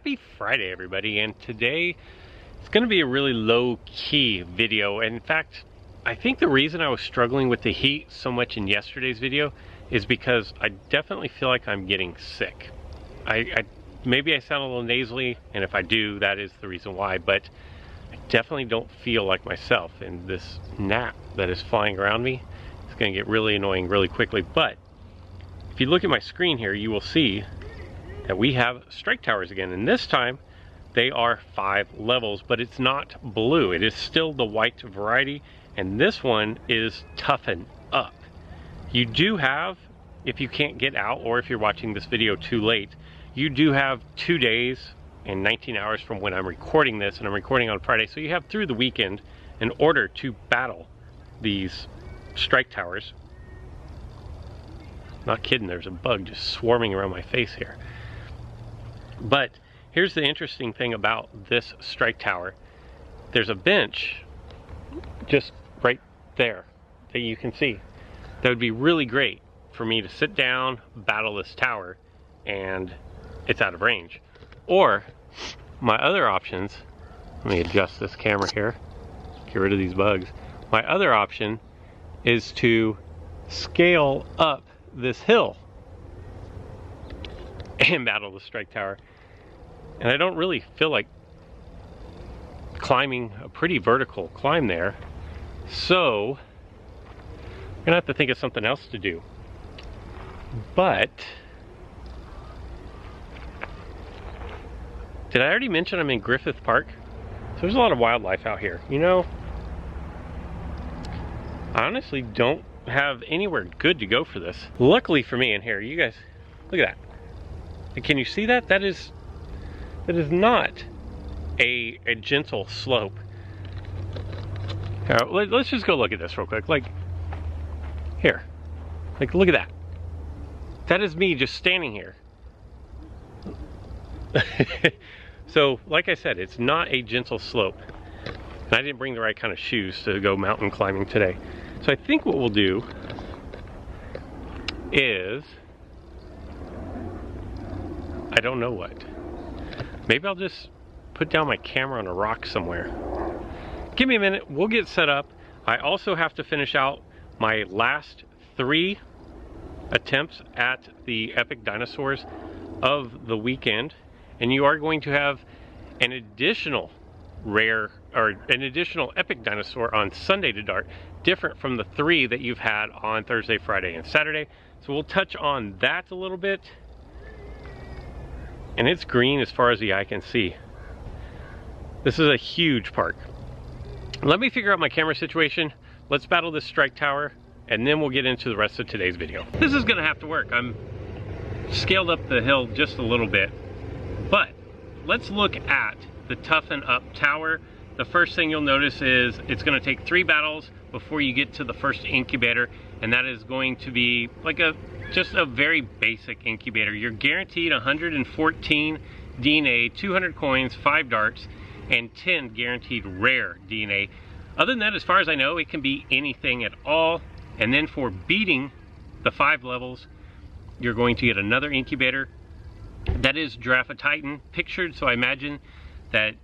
Happy Friday, everybody, and today it's going to be a really low-key video. And in fact, I think the reason I was struggling with the heat so much in yesterday's video is because I definitely feel like I'm getting sick. Maybe I sound a little nasally, and if I do, that is the reason why, but I definitely don't feel like myself, and this gnat that is flying around me is going to get really annoying really quickly. But if you look at my screen here, you will see that we have strike towers again, and this time they are 5 levels, but it's not blue. It is still the white variety, and this one is toughen up. You do have, if you can't get out or if you're watching this video too late, you do have 2 days and 19 hours from when I'm recording this, and I'm recording on Friday, so you have through the weekend in order to battle these strike towers. Not kidding, there's a bug just swarming around my face here. But here's the interesting thing about this strike tower. There's a bench just right there that you can see. That would be really great for me to sit down, battle this tower, and it's out of range. Or my other options, let me adjust this camera here, get rid of these bugs. My other option is to scale up this hill and battle the strike tower. And I don't really feel like climbing a pretty vertical climb there, so I'm gonna have to think of something else to do. But did I already mention I'm in Griffith Park? So there's a lot of wildlife out here. You know, I honestly don't have anywhere good to go for this. Luckily for me, and here, you guys, look at that. Can you see that? That is not a gentle slope. Let's just go look at this real quick. Like, here. Like, look at that. That is me just standing here. So, like I said, it's not a gentle slope. And I didn't bring the right kind of shoes to go mountain climbing today. So I think what we'll do is, I don't know what. Maybe I'll just put down my camera on a rock somewhere. Give me a minute, we'll get set up. I also have to finish out my last 3 attempts at the epic dinosaurs of the weekend. And you are going to have an additional rare, or an additional epic dinosaur on Sunday to dart, different from the 3 that you've had on Thursday, Friday, and Saturday. So we'll touch on that a little bit. And it's green as far as the eye can see. This is a huge park. Let me figure out my camera situation. Let's battle this strike tower, and then we'll get into the rest of today's video. This is gonna have to work. I'm scaled up the hill just a little bit, but let's look at the toughen up tower. The first thing you'll notice is it's gonna take 3 battles before you get to the first incubator, and that is going to be like just a very basic incubator. You're guaranteed 114 DNA, 200 coins, 5 darts, and 10 guaranteed rare DNA. Other than that, as far as I know, it can be anything at all. And then for beating the 5 levels, you're going to get another incubator. That is Giraffe Titan pictured, so I imagine that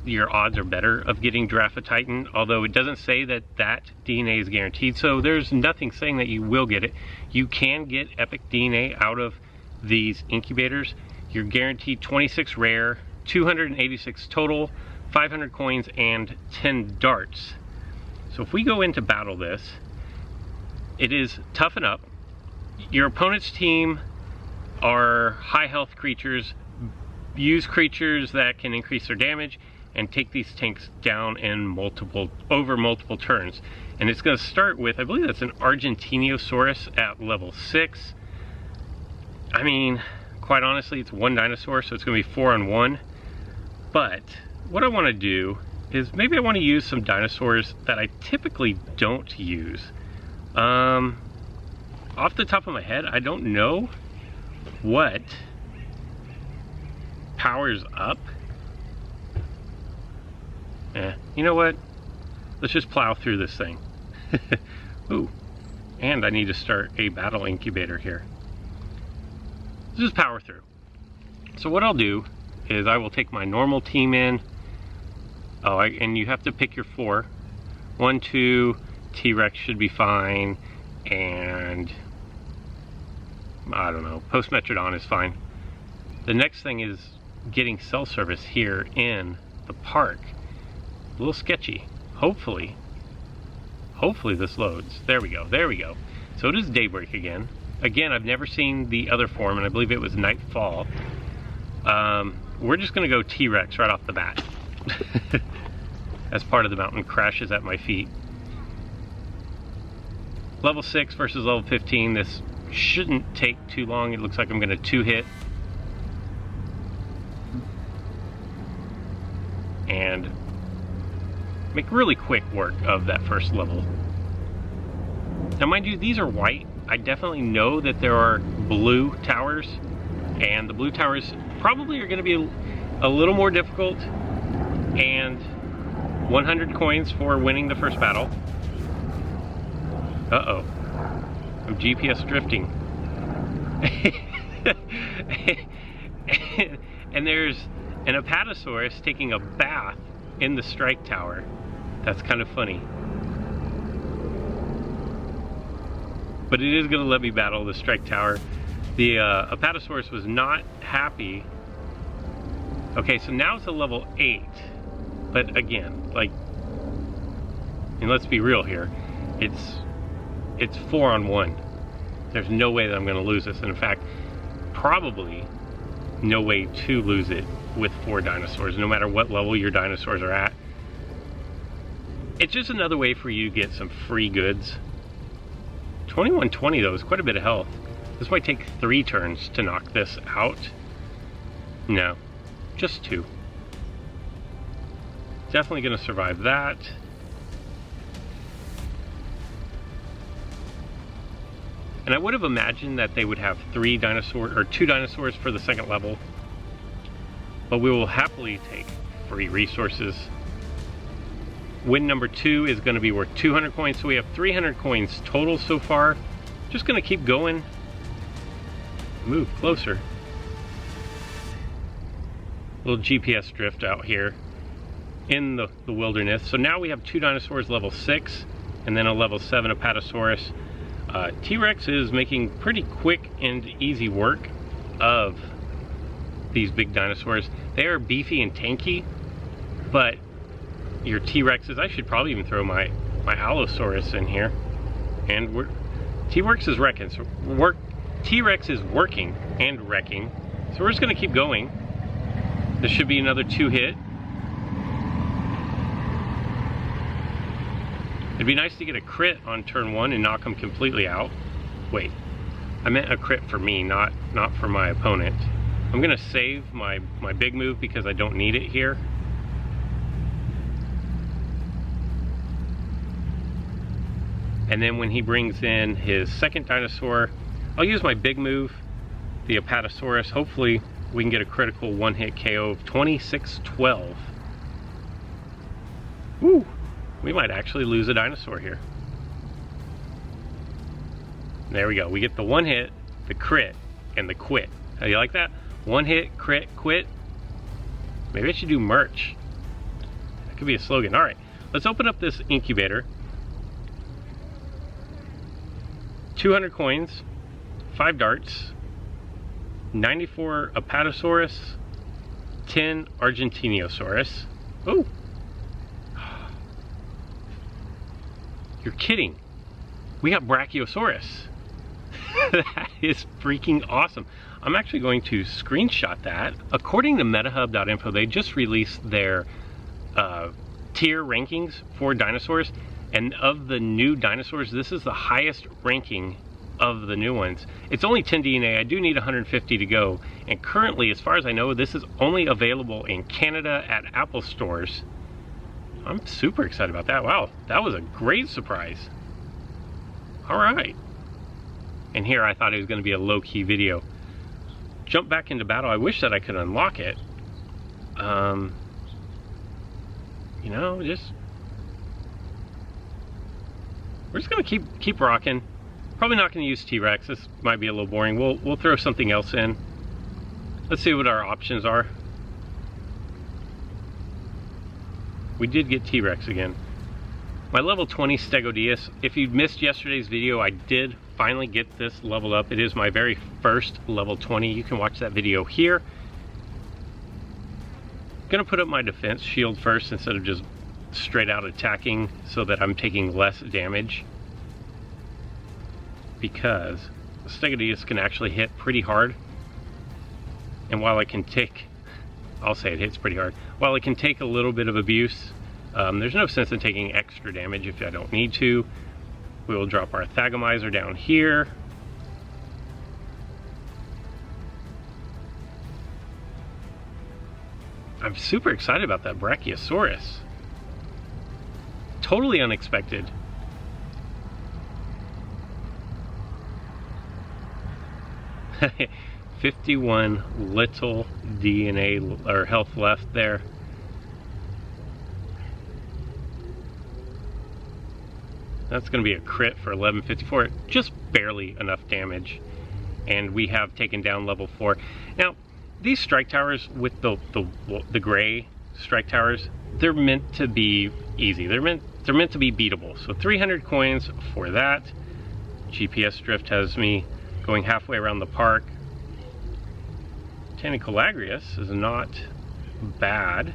your odds are better of getting Giraffe Titan, although it doesn't say that that DNA is guaranteed, so there's nothing saying that you will get it. You can get epic DNA out of these incubators. You're guaranteed 26 rare, 286 total, 500 coins, and 10 darts. So if we go into battle this, it is toughen up. Your opponent's team are high health creatures. Use creatures that can increase their damage and take these tanks down in over multiple turns. And it's going to start with, I believe that's an Brachiosaurus at level 6. I mean, quite honestly, it's 1 dinosaur, so it's going to be 4 on 1. But what I want to do is maybe I want to use some dinosaurs that I typically don't use. Off the top of my head, I don't know what powers up. You know what? Let's just plow through this thing. Ooh, and I need to start a battle incubator here. Let's just power through. So what I'll do is I will take my normal team in. Oh, and you have to pick your 4. 1, 2, T-Rex should be fine, and I don't know, Postmetrodon is fine. The next thing is getting cell service here in the park. A little sketchy. Hopefully this loads. There we go, there we go. So it is daybreak again. Again, I've never seen the other form, and I believe it was nightfall. We're just gonna go T-Rex right off the bat. As part of the mountain crashes at my feet. Level 6 versus level 15. This shouldn't take too long. It looks like I'm gonna 2-hit. And make really quick work of that first level. Now mind you, these are white. I definitely know that there are blue towers, and the blue towers probably are going to be a little more difficult, and 100 coins for winning the first battle. Uh-oh. I'm GPS drifting. And there's an Apatosaurus taking a bath in the strike tower. That's kind of funny. But it is going to let me battle the strike tower. The Apatosaurus was not happy. Okay, so now it's a level 8. But again, like, and let's be real here, it's 4 on 1. There's no way that I'm going to lose this. And in fact, probably no way to lose it with 4 dinosaurs, no matter what level your dinosaurs are at. It's just another way for you to get some free goods. 2120 though is quite a bit of health. This might take 3 turns to knock this out. No, just 2. Definitely going to survive that. And I would have imagined that they would have 2 dinosaurs for the second level. But we will happily take free resources. Win number 2 is going to be worth 200 coins, so we have 300 coins total so far. Just going to keep going. Move closer. Little GPS drift out here in the wilderness. So now we have 2 dinosaurs level 6 and then a level 7 Apatosaurus. T-Rex is making pretty quick and easy work of these big dinosaurs. They are beefy and tanky, but your T-Rexes, I should probably even throw my Allosaurus in here. And T-Rex is wrecking. So T-Rex is working and wrecking. So we're just going to keep going. This should be another 2-hit. It'd be nice to get a crit on turn 1 and knock them completely out. Wait, I meant a crit for me, not for my opponent. I'm gonna save my big move because I don't need it here. And then when he brings in his second dinosaur, I'll use my big move, the Apatosaurus. Hopefully we can get a critical 1-hit KO of 2612. Woo! We might actually lose a dinosaur here. There we go. We get the 1 hit, the crit, and the quit. How do you like that? 1 hit, crit, quit. Maybe I should do merch. That could be a slogan. All right, let's open up this incubator. 200 coins, 5 darts, 94 Apatosaurus, 10 Argentinosaurus. Ooh. You're kidding. We got Brachiosaurus. That is freaking awesome. I'm actually going to screenshot that. According to metahub.info, they just released their tier rankings for dinosaurs. And of the new dinosaurs, this is the highest ranking of the new ones. It's only 10 DNA. I do need 150 to go. And currently, as far as I know, this is only available in Canada at Apple stores. I'm super excited about that. Wow, that was a great surprise. All right. And here I thought it was going to be a low-key video. Jump back into battle. I wish that I could unlock it. You know, we're just going to keep rocking. Probably not going to use T-Rex. This might be a little boring. We'll throw something else in. Let's see what our options are. we did get T-Rex again. My level 20 Stegodius, if you missed yesterday's video, I did finally get this leveled up. It is my very first level 20. You can watch that video here. I'm gonna put up my defense shield first instead of just straight out attacking so that I'm taking less damage. Because Stegodius can actually hit pretty hard. And while I can take, I'll say it hits pretty hard. While it can take a little bit of abuse, there's no sense in taking extra damage if I don't need to. We will drop our Thagomizer down here. I'm super excited about that Brachiosaurus. Totally unexpected. $51 little DNA or health left there. That's going to be a crit for 1154, just barely enough damage. And we have taken down level 4. Now, these strike towers with the gray strike towers, they're meant to be easy. They're meant to be beatable. So 300 coins for that. GPS drift has me going halfway around the park. Tanicolagrius is not bad.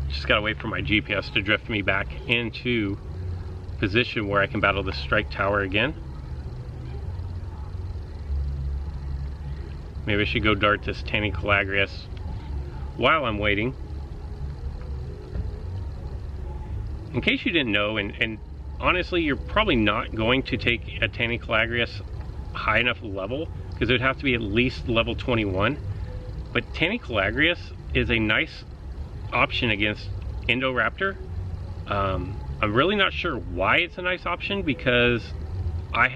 Just gotta wait for my GPS to drift me back into position where I can battle the strike tower again. Maybe I should go dart this Tanicolagrius while I'm waiting. In case you didn't know, and honestly, you're probably not going to take a Tanicolagrius high enough level, because it would have to be at least level 21. But Tanicolagrius is a nice option against Indoraptor. I'm really not sure why it's a nice option, because I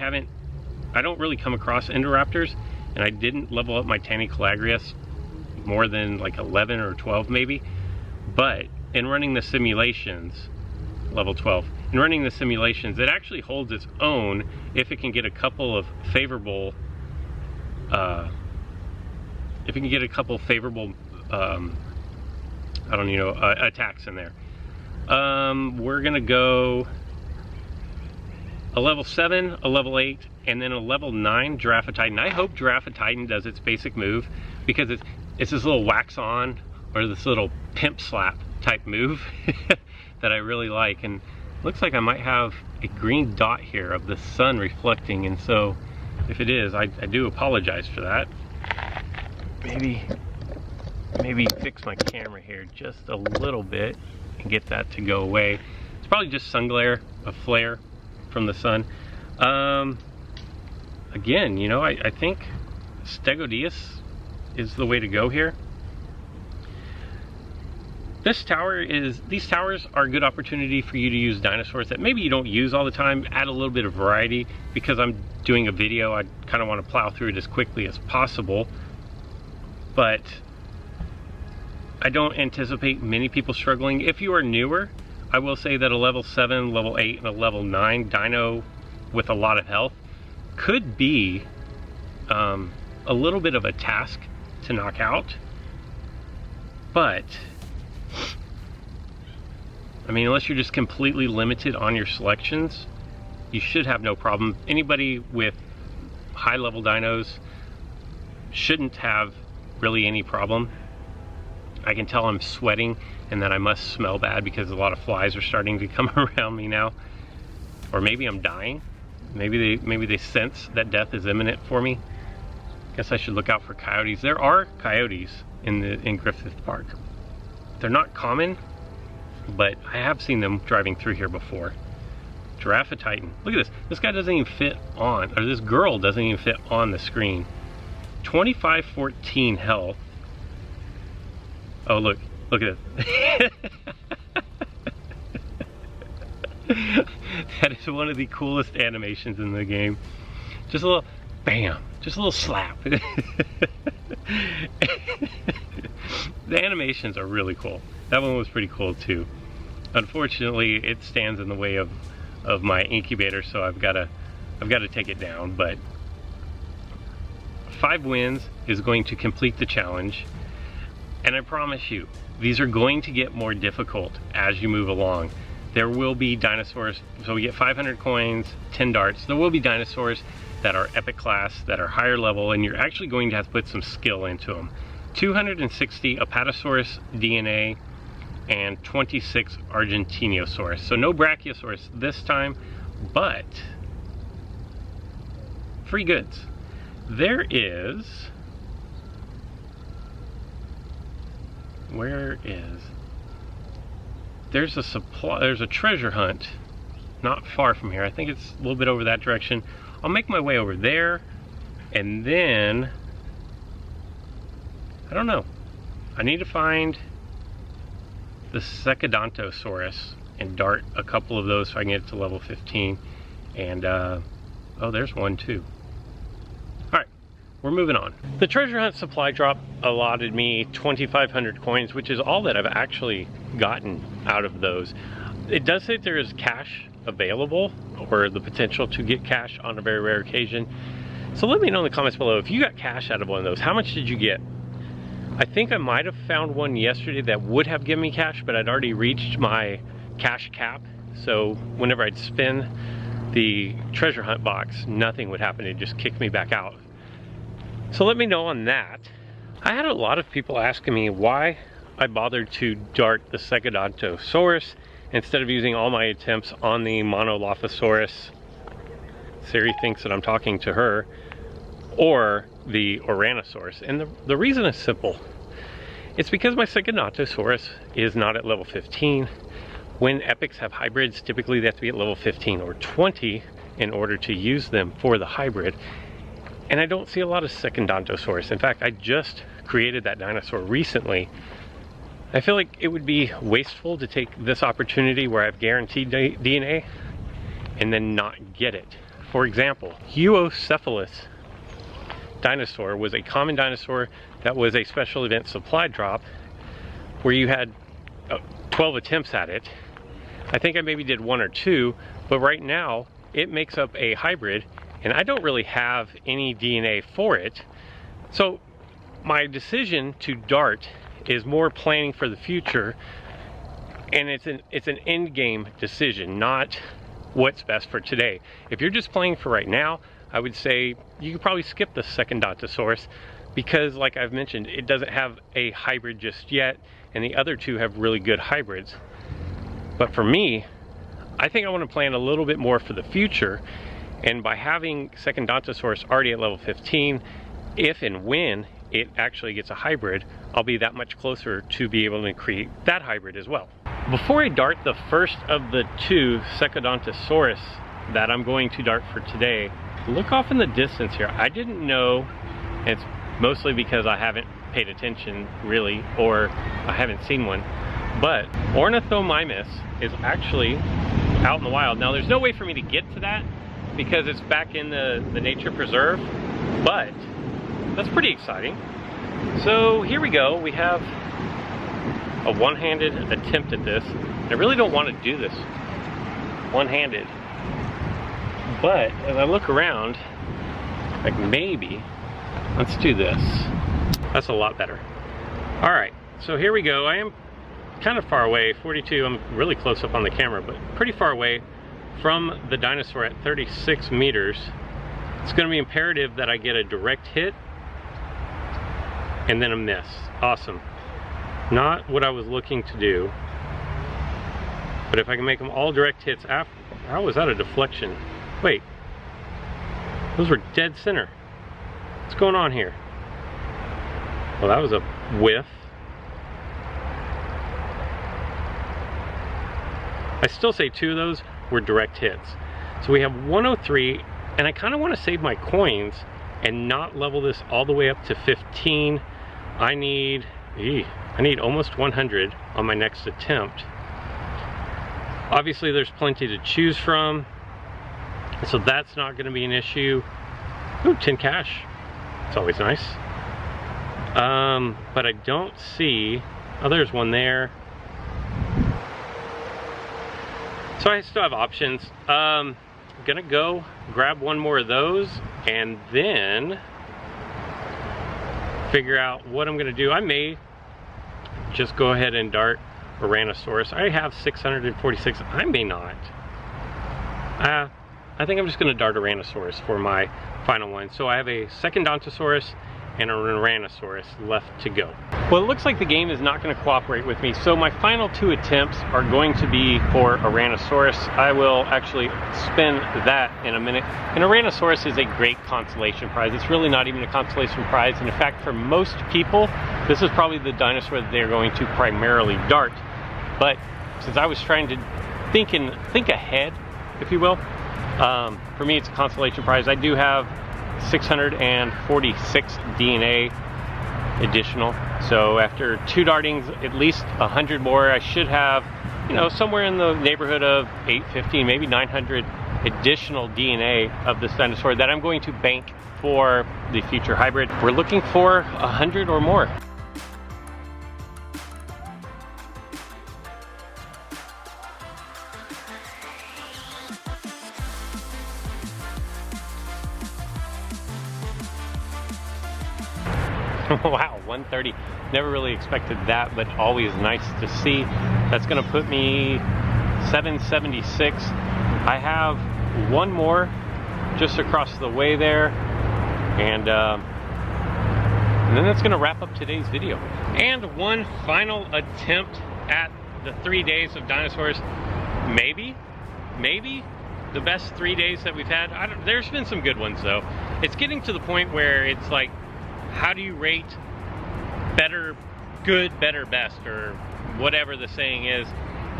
don't really come across Indoraptors, and I didn't level up my Tanicolagrius more than like 11 or 12 maybe. But in running the simulations, level 12, in running the simulations, it actually holds its own if it can get a couple of favorable attacks in there. We're gonna go a level 7, a level 8, and then a level 9 Giraffatitan. I hope Giraffatitan does its basic move, because it's this little wax on, or this little pimp slap type move that I really like. And looks like I might have a green dot here of the sun reflecting, and so if it is, I do apologize for that. Maybe fix my camera here just a little bit and get that to go away. It's probably just sun glare, a flare from the sun. Again, you know, I think Stegodius is the way to go here. These towers are a good opportunity for you to use dinosaurs that maybe you don't use all the time. Add a little bit of variety. Because I'm doing a video, I kind of want to plow through it as quickly as possible. But I don't anticipate many people struggling. If you are newer, I will say that a level 7, level 8, and a level 9 dino with a lot of health could be a little bit of a task to knock out. But I mean, unless you're just completely limited on your selections, you should have no problem. Anybody with high level dinos shouldn't have really any problem. I can tell I'm sweating and that I must smell bad because a lot of flies are starting to come around me now. Or maybe I'm dying. Maybe they sense that death is imminent for me. Guess I should look out for coyotes. There are coyotes in Griffith Park. They're not common, but I have seen them driving through here before. Giraffatitan. Look at this. This guy doesn't even fit on, or this girl doesn't even fit on the screen. 2514 health. Oh, look at this. That is one of the coolest animations in the game. Just a little bam, just a little slap. The animations are really cool. That one was pretty cool too. Unfortunately, it stands in the way of my incubator, so I've got to take it down. But 5 wins is going to complete the challenge. And I promise you, these are going to get more difficult as you move along. There will be dinosaurs, so we get 500 coins, 10 darts. There will be dinosaurs that are epic class, that are higher level, and you're actually going to have to put some skill into them. 260 Apatosaurus DNA and 26 Argentinosaurus. So no Brachiosaurus this time, but free goods. There's a treasure hunt not far from here. I think it's a little bit over that direction. I'll make my way over there, and then I don't know. I need to find the Secodontosaurus and dart a couple of those so I can get to level 15. And oh, there's one too. Alright, we're moving on. The treasure hunt supply drop allotted me 2,500 coins, which is all that I've actually gotten out of those. It does say there is cash available, or the potential to get cash on a very rare occasion. So let me know in the comments below if you got cash out of one of those. How much did you get? I think I might have found one yesterday that would have given me cash, but I'd already reached my cash cap. So whenever I'd spin the treasure hunt box, nothing would happen. It'd just kick me back out. So let me know on that. I had a lot of people asking me why I bothered to dart the Secodontosaurus instead of using all my attempts on the Monolophosaurus. Siri thinks that I'm talking to her. Or the Oranosaurus. And the reason is simple. It's because my Secodontosaurus is not at level 15. When epics have hybrids, typically they have to be at level 15 or 20 in order to use them for the hybrid. And I don't see a lot of Secodontosaurus. In fact, I just created that dinosaur recently. I feel like it would be wasteful to take this opportunity where I've guaranteed DNA and then not get it. For example, Euocephalus dinosaur was a common dinosaur that was a special event supply drop where you had 12 attempts at it. I think I maybe did 1 or 2, but right now it makes up a hybrid and I don't really have any DNA for it. So my decision to dart is more planning for the future, and it's an end game decision, not what's best for today. If you're just playing for right now, I would say you could probably skip the Secodontosaurus because, like I've mentioned, it doesn't have a hybrid just yet, and the other two have really good hybrids. But for me, I think I want to plan a little bit more for the future, and by having Secodontosaurus already at level 15, if and when it actually gets a hybrid, I'll be that much closer to be able to create that hybrid as well. Before I dart the first of the 2 Secodontosaurus that I'm going to dart for today, look off in the distance here. I didn't know, and it's mostly because I haven't paid attention really, or I haven't seen one, but Ornithomimus is actually out in the wild. Now there's no way for me to get to that because it's back in the nature preserve, but that's pretty exciting. So here we go. We have a one-handed attempt at this. I really don't want to do this one-handed, but as I look around, like maybe, let's do this. That's a lot better. All right, so here we go. I am kind of far away, 42, I'm really close up on the camera, but pretty far away from the dinosaur at 36 meters. It's gonna be imperative that I get a direct hit and then a miss. Awesome. Not what I was looking to do, but if I can make them all direct hits after. How was that a deflection? Wait, those were dead center. What's going on here? Well, that was a whiff. I still say 2 of those were direct hits. So we have 103, and I kind of want to save my coins and not level this all the way up to 15. I need almost 100 on my next attempt. Obviously there's plenty to choose from, so that's not going to be an issue. Ooh, 10 cash. It's always nice. But I don't see, oh, there's one there. So I still have options. I'm gonna go grab one more of those and then figure out what I'm gonna do. I may just go ahead and dart Tyrannosaurus. I have 646. I may not. I think I'm just going to dart Tyrannosaurus for my final one. So I have a second Dontosaurus and a Tyrannosaurus left to go. Well, it looks like the game is not going to cooperate with me, so my final 2 attempts are going to be for a Tyrannosaurus. I will actually spin that in a minute. And a Tyrannosaurus is a great consolation prize. It's really not even a consolation prize, and in fact, for most people, this is probably the dinosaur that they're going to primarily dart. But since I was trying to think ahead, if you will, for me it's a consolation prize. I do have 646 DNA additional, so after 2 dartings, at least 100 more, I should have, you know, somewhere in the neighborhood of 850, maybe 900 additional DNA of this dinosaur that I'm going to bank for the future hybrid. We're looking for 100 or more. Wow, 130. Never really expected that, but always nice to see. That's going to put me 776. I have 1 more just across the way there, and then that's going to wrap up today's video. And one final attempt at the 3 days of dinosaurs. Maybe the best 3 days that we've had. There's been some good ones though. It's getting to the point where it's like, how do you rate better, good, better, best, or whatever the saying is?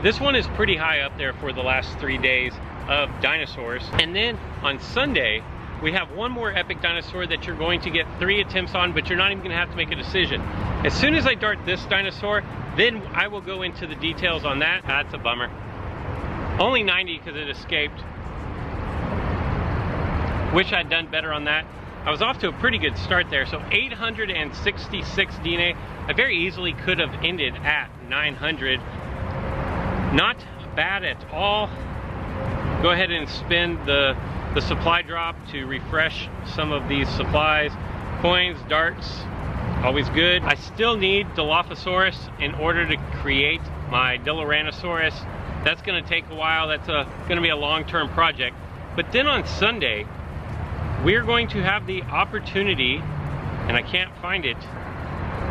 This one is pretty high up there for the last 3 days of dinosaurs. And then on Sunday, we have one more epic dinosaur that you're going to get 3 attempts on, but you're not even gonna have to make a decision. As soon as I dart this dinosaur, then I will go into the details on that. That's a bummer. Only 90 because it escaped. Wish I'd done better on that. I was off to a pretty good start there, so 866 DNA. I very easily could have ended at 900. Not bad at all. Go ahead and spin the supply drop to refresh some of these supplies. Coins, darts, always good. I still need Dilophosaurus in order to create my Diloranosaurus. That's gonna take a while. That's gonna be a long-term project. But then on Sunday, we're going to have the opportunity, and I can't find it,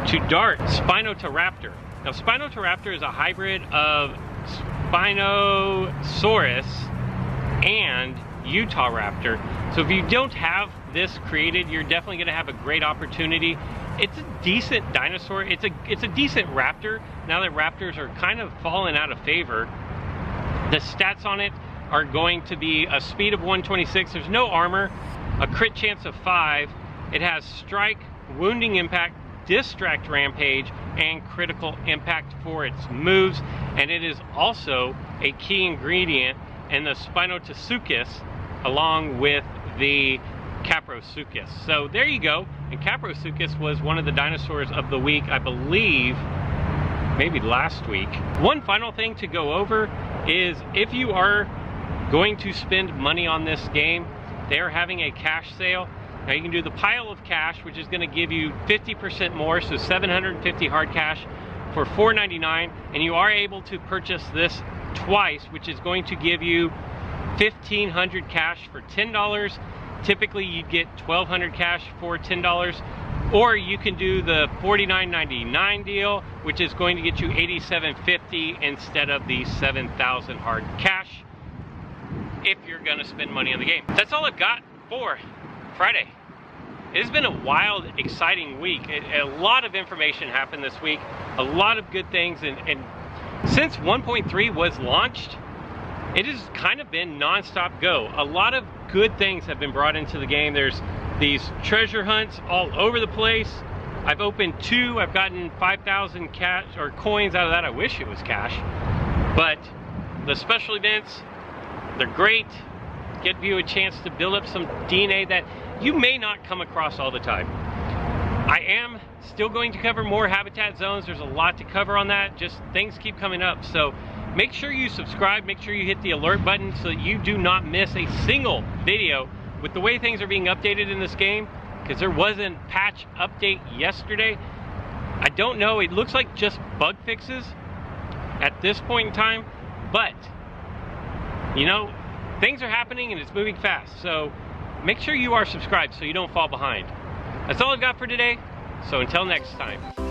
to dart Spinotoraptor. Now, Spinotoraptor is a hybrid of Spinosaurus and Utahraptor. So if you don't have this created, you're definitely going to have a great opportunity. It's a decent dinosaur. It's a decent raptor. Now that raptors are kind of falling out of favor, the stats on it are going to be a speed of 126. There's no armor. A crit chance of 5. It has strike, wounding impact, distract rampage, and critical impact for its moves. And it is also a key ingredient in the Spinotosuchus along with the Caprosuchus. So there you go. And Caprosuchus was one of the dinosaurs of the week, I believe, maybe last week. One final thing to go over is if you are going to spend money on this game, they're having a cash sale. Now you can do the pile of cash, which is going to give you 50% more, so 750 hard cash for $4.99, and you are able to purchase this twice, which is going to give you 1,500 cash for $10. Typically you'd get 1,200 cash for $10, or you can do the $49.99 deal, which is going to get you $87.50 instead of the 7,000 hard cash, if you're gonna spend money on the game. That's all I've got for Friday. It's been a wild, exciting week. A lot of information happened this week, a lot of good things, and since 1.3 was launched, it has kind of been non-stop go. A lot of good things have been brought into the game. There's these treasure hunts all over the place. I've opened 2, I've gotten 5,000 cash or coins out of that. I wish it was cash, but the special events, they're great. Give you a chance to build up some DNA that you may not come across all the time. I am still going to cover more habitat zones. There's a lot to cover on that. Just things keep coming up. So make sure you subscribe. Make sure you hit the alert button so that you do not miss a single video. With the way things are being updated in this game, because there wasn't patch update yesterday, I don't know, it looks like just bug fixes at this point in time, but you know, things are happening and it's moving fast, so make sure you are subscribed so you don't fall behind. That's all I've got for today, so until next time.